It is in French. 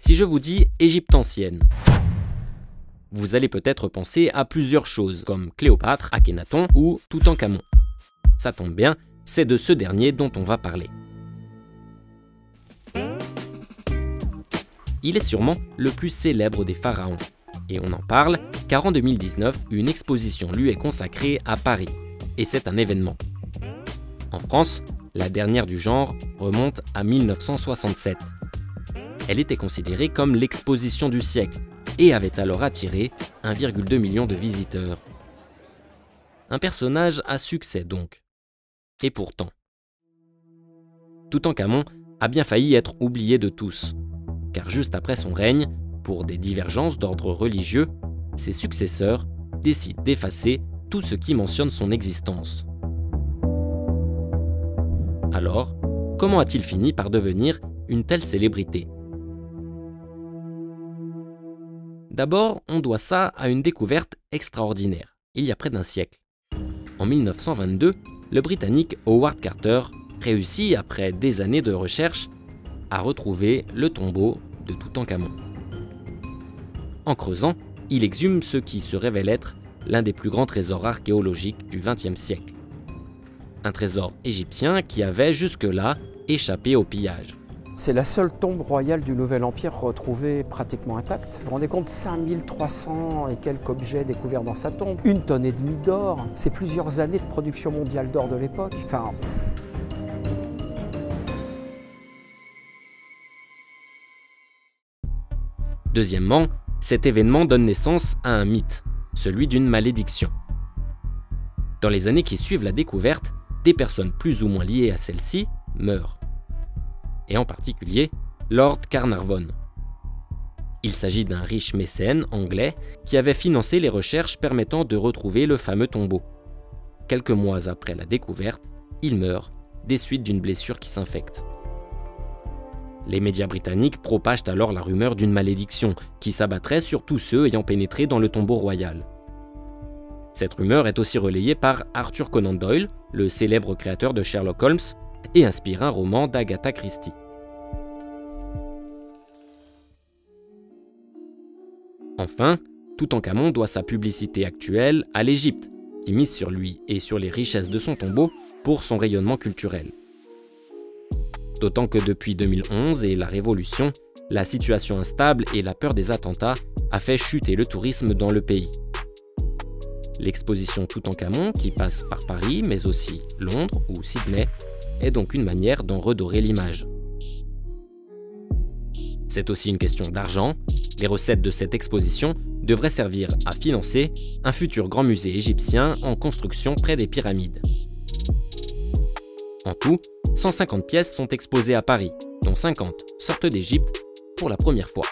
Si je vous dis Égypte ancienne, vous allez peut-être penser à plusieurs choses, comme Cléopâtre, Akhénaton ou Toutankhamon. Ça tombe bien, c'est de ce dernier dont on va parler. Il est sûrement le plus célèbre des pharaons. Et on en parle car en 2019, une exposition lui est consacrée à Paris. Et c'est un événement. En France, la dernière du genre remonte à 1967. Elle était considérée comme l'exposition du siècle et avait alors attiré 1,2 million de visiteurs. Un personnage à succès donc. Et pourtant, Toutankhamon a bien failli être oublié de tous, car juste après son règne, pour des divergences d'ordre religieux, ses successeurs décident d'effacer tout ce qui mentionne son existence. Alors, comment a-t-il fini par devenir une telle célébrité ? D'abord, on doit ça à une découverte extraordinaire, il y a près d'un siècle. En 1922, le Britannique Howard Carter réussit, après des années de recherche, à retrouver le tombeau de Toutankhamon. En creusant, il exhume ce qui se révèle être l'un des plus grands trésors archéologiques du XXe siècle. Un trésor égyptien qui avait jusque-là échappé au pillage. C'est la seule tombe royale du Nouvel Empire retrouvée pratiquement intacte. Vous vous rendez compte, 5300 et quelques objets découverts dans sa tombe, 1,5 tonne d'or, c'est plusieurs années de production mondiale d'or de l'époque. Enfin, Deuxièmement, cet événement donne naissance à un mythe, celui d'une malédiction. Dans les années qui suivent la découverte, des personnes plus ou moins liées à celle-ci meurent. Et en particulier, Lord Carnarvon. Il s'agit d'un riche mécène anglais qui avait financé les recherches permettant de retrouver le fameux tombeau. Quelques mois après la découverte, il meurt des suites d'une blessure qui s'infecte. Les médias britanniques propagent alors la rumeur d'une malédiction qui s'abattrait sur tous ceux ayant pénétré dans le tombeau royal. Cette rumeur est aussi relayée par Arthur Conan Doyle, le célèbre créateur de Sherlock Holmes, et inspire un roman d'Agatha Christie. Enfin, Toutankhamon doit sa publicité actuelle à l'Égypte, qui mise sur lui et sur les richesses de son tombeau pour son rayonnement culturel. D'autant que depuis 2011 et la Révolution, la situation instable et la peur des attentats a fait chuter le tourisme dans le pays. L'exposition Toutankhamon, qui passe par Paris, mais aussi Londres ou Sydney, est donc une manière d'en redorer l'image. C'est aussi une question d'argent. Les recettes de cette exposition devraient servir à financer un futur grand musée égyptien en construction près des pyramides. En tout, 150 pièces sont exposées à Paris, dont 50 sortent d'Égypte pour la première fois.